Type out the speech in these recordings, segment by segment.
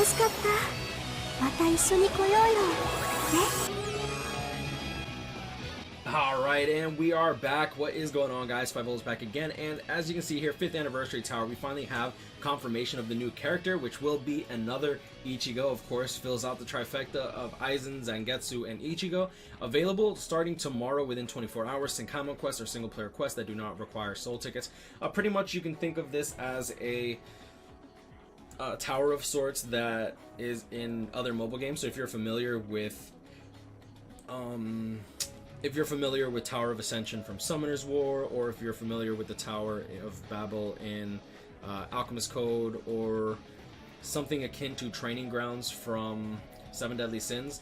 楽しかった。また一緒に来ようよ。ね。 Alright, and we are back. What is going on, guys? SpitefulHopes back again, and as you can see here, 5th Anniversary Tower, we finally have confirmation of the new character, which will be another Ichigo. Of course, fills out the trifecta of Aizen, Zangetsu, and Ichigo. Available starting tomorrow within 24 hours. Senkaimon quests or single-player quests that do not require soul tickets. Pretty much, you can think of this as a tower of sorts that is in other mobile games. So if you're familiar with Tower of Ascension from Summoner's War, or if you're familiar with the Tower of Babel in Alchemist Code, or something akin to Training Grounds from Seven Deadly Sins,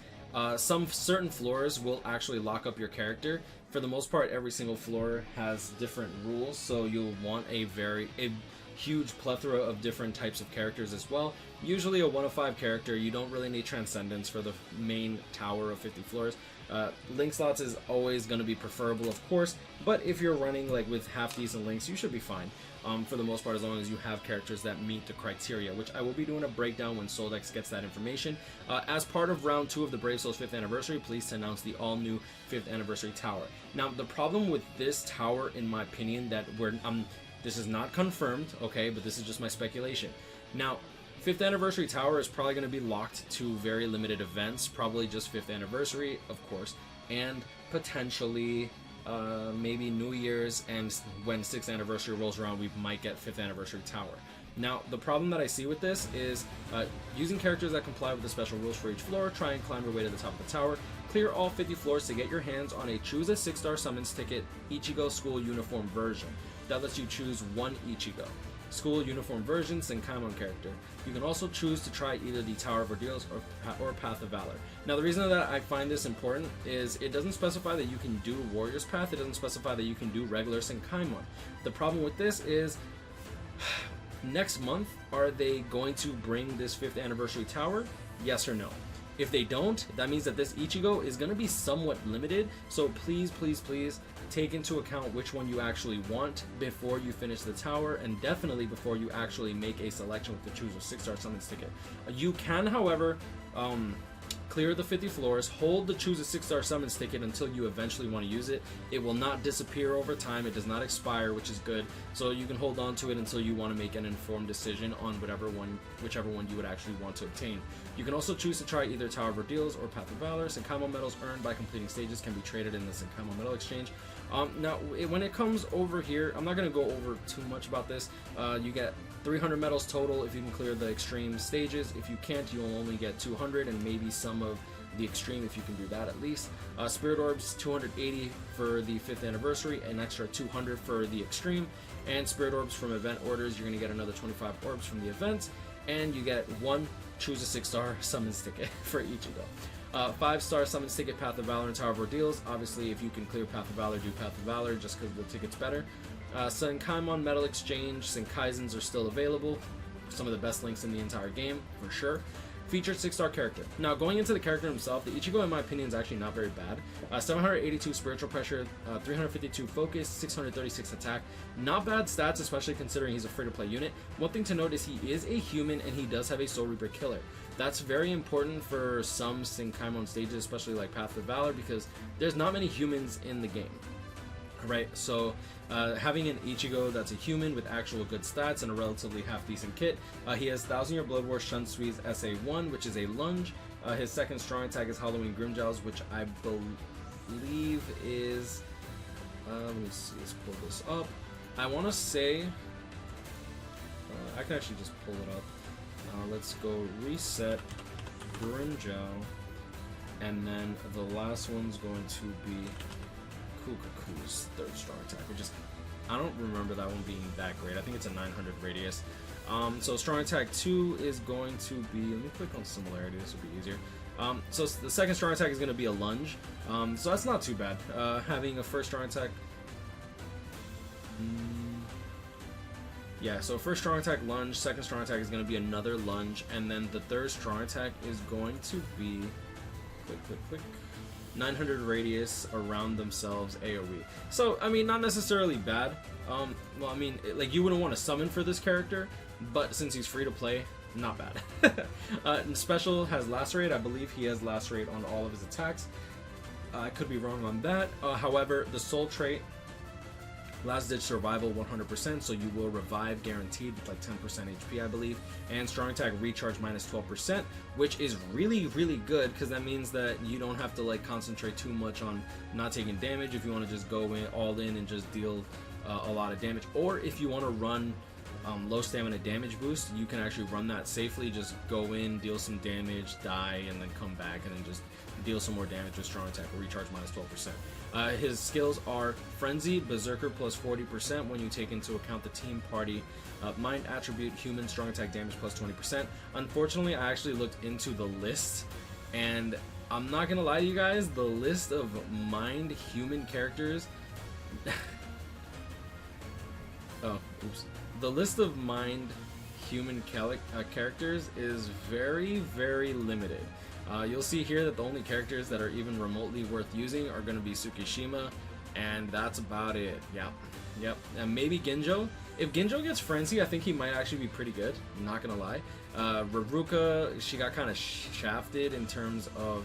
some certain floors will actually lock up your character. For the most part, every single floor has different rules, so you'll want a huge plethora of different types of characters as well. Usually a 1 of 5 character. You don't really need Transcendence for the main tower of 50 floors. Link slots is always going to be preferable, of course, but if you're running like with half decent links, you should be fine for the most part, as long as you have characters that meet the criteria, which I will be doing a breakdown when Soldex gets that information. As part of round 2 of the Brave Souls 5th anniversary, pleased to announce the all new 5th anniversary tower. Now, the problem with this tower, in my opinion, that this is not confirmed, okay, but this is just my speculation. Now, 5th anniversary tower is probably going to be locked to very limited events, probably just 5th anniversary, of course, and potentially maybe New Year's, and when 6th anniversary rolls around, we might get 5th anniversary tower. Now, the problem that I see with this is using characters that comply with the special rules for each floor. Try and climb your way to the top of the tower. Clear all 50 floors to get your hands on a choose a 6-star summons ticket Ichigo school uniform version. That lets you choose one Ichigo. School uniform version, Senkaimon character. You can also choose to try either the Tower of Ordeals or Path of Valor. Now, the reason that I find this important is it doesn't specify that you can do Warrior's Path. It doesn't specify that you can do regular Senkaimon. The problem with this is next month, are they going to bring this 5th anniversary tower? Yes or no? If they don't, that means that this Ichigo is going to be somewhat limited, so please, please, please take into account which one you actually want before you finish the tower, and definitely before you actually make a selection with the choose a 6-star summons ticket. You can, however, clear the 50 floors, hold the choose a 6-star summons ticket until you eventually want to use it. It will not disappear over time, it does not expire, which is good, so you can hold on to it until you want to make an informed decision on whichever one you would actually want to obtain. You can also choose to try either Tower of Ordeals or Path of Valor. Senkaimon medals earned by completing stages can be traded in the Senkaimon medal exchange. Now, when it comes over here, I'm not going to go over too much about this. You get 300 medals total if you can clear the extreme stages. If you can't, you'll only get 200, and maybe some of the extreme if you can do that at least. Spirit Orbs, 280 for the 5th anniversary, an extra 200 for the extreme. And Spirit Orbs from event orders, you're going to get another 25 orbs from the event. And you get one choose a 6-star summons ticket for Ichigo. 5-star summons ticket, Path of Valor and Tower of Ordeals. Obviously, if you can clear Path of Valor, do Path of Valor, just because the ticket's better. Senkaimon Medal Exchange, Senkaizens are still available. Some of the best links in the entire game, for sure. Featured 6-star character. Now, going into the character himself, the Ichigo, in my opinion, is actually not very bad. 782 spiritual pressure, 352 focus, 636 attack. Not bad stats, especially considering he's a free-to-play unit. One thing to note is he is a human, and he does have a Soul Reaper killer. That's very important for some Senkaimon stages, especially like Path of Valor, because there's not many humans in the game. Right, so having an Ichigo that's a human with actual good stats and a relatively half-decent kit. He has 1000-Year Blood War Shunsui's SA1, which is a lunge. His second strong attack is Halloween Grimjowls, which I believe is... let me see, let's pull this up. I want to say... I can actually just pull it up. Let's go reset Grimjow, and then the last one's going to be Kukaku's third strong attack, which is, I don't remember that one being that great. I think it's a 900 radius. So strong attack 2 is going to be, let me click on similarity, this will be easier. So the second strong attack is going to be a lunge, so that's not too bad. Having a first strong attack, yeah, so first strong attack lunge, second strong attack is going to be another lunge, and then the third strong attack is going to be, 900 radius around themselves AoE. So, I mean, not necessarily bad. Well, I mean, like, you wouldn't want to summon for this character, but since he's free to play, not bad. And special has Lacerate. I believe he has Lacerate on all of his attacks. I could be wrong on that. However, the soul trait, last ditch survival 100%, so you will revive guaranteed with like 10% HP, I believe. And strong attack recharge minus 12%, which is really, really good because that means that you don't have to like concentrate too much on not taking damage if you want to just go in all in and just deal a lot of damage. Or if you want to run low stamina damage boost, you can actually run that safely. Just go in, deal some damage, die, and then come back and then just deal some more damage with strong attack, recharge minus 12%. His skills are Frenzy, Berserker plus 40% when you take into account the team party, Mind attribute, Human, strong attack damage plus 20%. Unfortunately, I actually looked into the list, and I'm not gonna lie to you guys, the list of Mind Human characters oh, oops. The list of Mind Human characters is very, very limited. You'll see here that the only characters that are even remotely worth using are going to be Tsukishima, and that's about it. Yep. And maybe Genjo. If Genjo gets Frenzy, I think he might actually be pretty good. I'm not going to lie. Raruka, she got kind of shafted in terms of...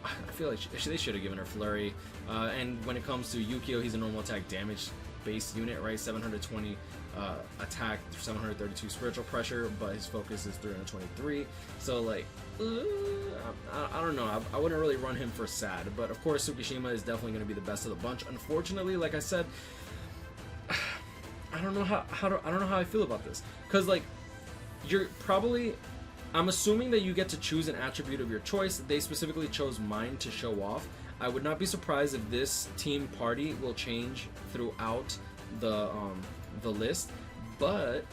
I feel like they should have given her Flurry. And when it comes to Yukio, he's a normal attack damage base unit, right? 720 attack, 732 spiritual pressure, but his focus is 323. So like, I don't know. I wouldn't really run him for sad, but of course Tsukishima is definitely going to be the best of the bunch. Unfortunately, like I said, I don't know how I feel about this, because like you're probably, I'm assuming that you get to choose an attribute of your choice. They specifically chose Mind to show off. I would not be surprised if this team party will change throughout the list, but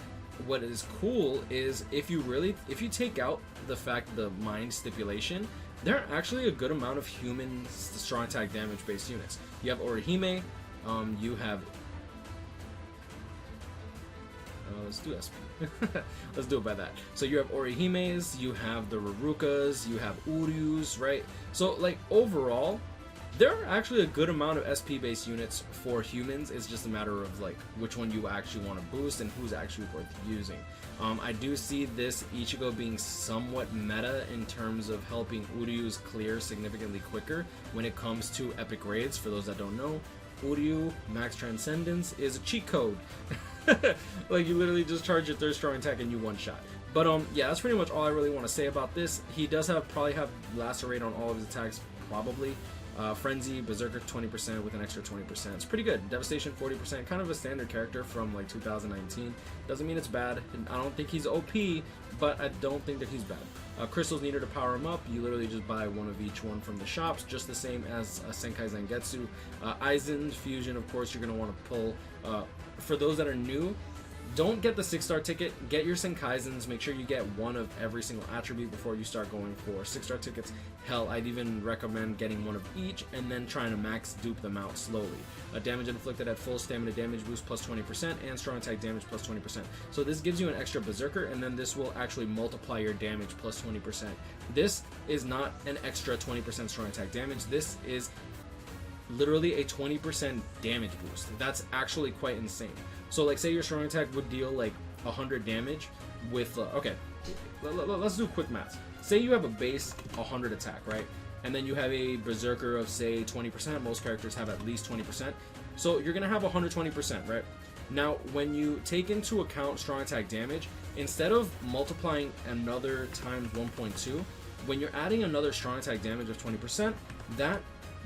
what is cool is if you take out the fact the Mind stipulation, there are actually a good amount of human strong attack damage based units. You have Orihime, you have let's do SP. Let's do it by that. So you have Orihimes, you have the Rarukas, you have Uryus, right? So like overall, there are actually a good amount of SP based units for humans. It's just a matter of like which one you actually want to boost and who's actually worth using. I do see this Ichigo being somewhat meta in terms of helping Uryus clear significantly quicker when it comes to epic raids. For those that don't know, Uryu Max Transcendence is a cheat code. Like you literally just charge your third strong attack and you one shot. But yeah, that's pretty much all I really want to say about this. He does probably have Lacerate on all of his attacks, probably. Frenzy, Berserker 20% with an extra 20%. It's pretty good. Devastation 40%, kind of a standard character from like 2019. Doesn't mean it's bad. I don't think he's OP, but I don't think that he's bad. Crystals needed to power him up. You literally just buy one of each one from the shops, just the same as Senkai Zangetsu. Aizen Fusion, of course, you're going to want to pull. For those that are new, don't get the 6-star ticket, get your Senkaizens, make sure you get one of every single attribute before you start going for 6-star tickets. Hell, I'd even recommend getting one of each and then trying to max dupe them out slowly. Damage inflicted at full stamina damage boost plus 20% and strong attack damage plus 20%. So this gives you an extra Berserker, and then this will actually multiply your damage plus 20%. This is not an extra 20% strong attack damage, this is literally a 20% damage boost. That's actually quite insane. So like say your strong attack would deal like 100 damage with okay, let's do quick math. Say you have a base 100 attack, right? And then you have a Berserker of say 20%. Most characters have at least 20%. So you're gonna have 120%, right? Now when you take into account strong attack damage, instead of multiplying another times 1.2, when you're adding another strong attack damage of 20%, that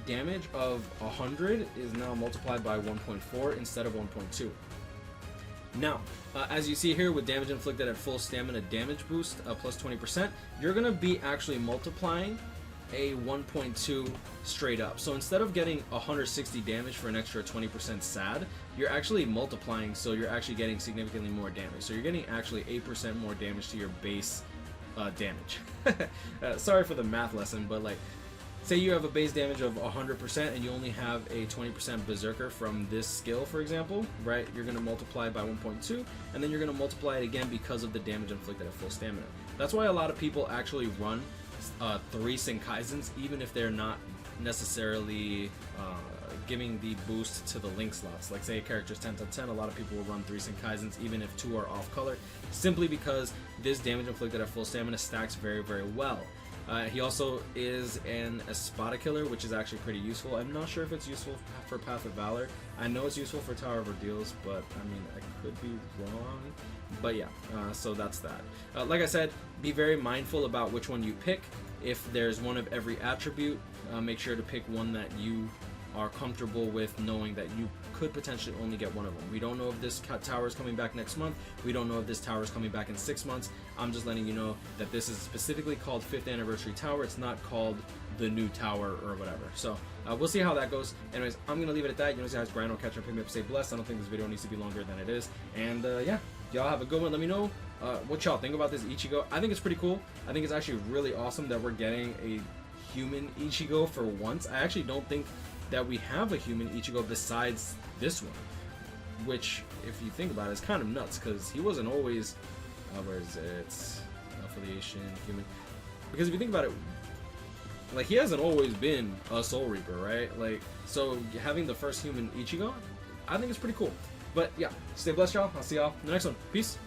damage of 100 is now multiplied by 1.4 instead of 1.2. Now, as you see here with damage inflicted at full stamina damage boost plus 20%, you're going to be actually multiplying a 1.2 straight up. So instead of getting 160 damage for an extra 20% SAD, you're actually multiplying, so you're actually getting significantly more damage. So you're getting actually 8% more damage to your base damage. Sorry for the math lesson, but like, say you have a base damage of 100% and you only have a 20% Berserker from this skill, for example, right? You're going to multiply by 1.2, and then you're going to multiply it again because of the damage inflicted at full stamina. That's why a lot of people actually run 3 Senkaizens, even if they're not necessarily giving the boost to the link slots. Like say a character's 10/10, a lot of people will run 3 Senkaizens even if 2 are off color, simply because this damage inflicted at full stamina stacks very, very well. He also is an Espada killer, which is actually pretty useful. I'm not sure if it's useful for Path of Valor. I know it's useful for Tower of Ordeals, but I mean, I could be wrong. But yeah, so that's that. Like I said, be very mindful about which one you pick. If there's one of every attribute, make sure to pick one that you are comfortable with knowing that you could potentially only get one of them. We don't know if this tower is coming back next month. We don't know if this tower is coming back in 6 months. I'm just letting you know that this is specifically called 5th Anniversary Tower. It's not called the new tower or whatever. So we'll see how that goes. Anyways, I'm going to leave it at that. You know, guys, Brian will catch up, pick me up, stay blessed. I don't think this video needs to be longer than it is. And yeah, y'all have a good one. Let me know what y'all think about this Ichigo. I think it's pretty cool. I think it's actually really awesome that we're getting a human Ichigo for once. I actually don't think that we have a human Ichigo besides this one, which, if you think about it, is kind of nuts, because he wasn't always, where is it, affiliation, human, because if you think about it, like, he hasn't always been a Soul Reaper, right? Like, so having the first human Ichigo, I think it's pretty cool. But yeah, stay blessed, y'all. I'll see y'all in the next one. Peace.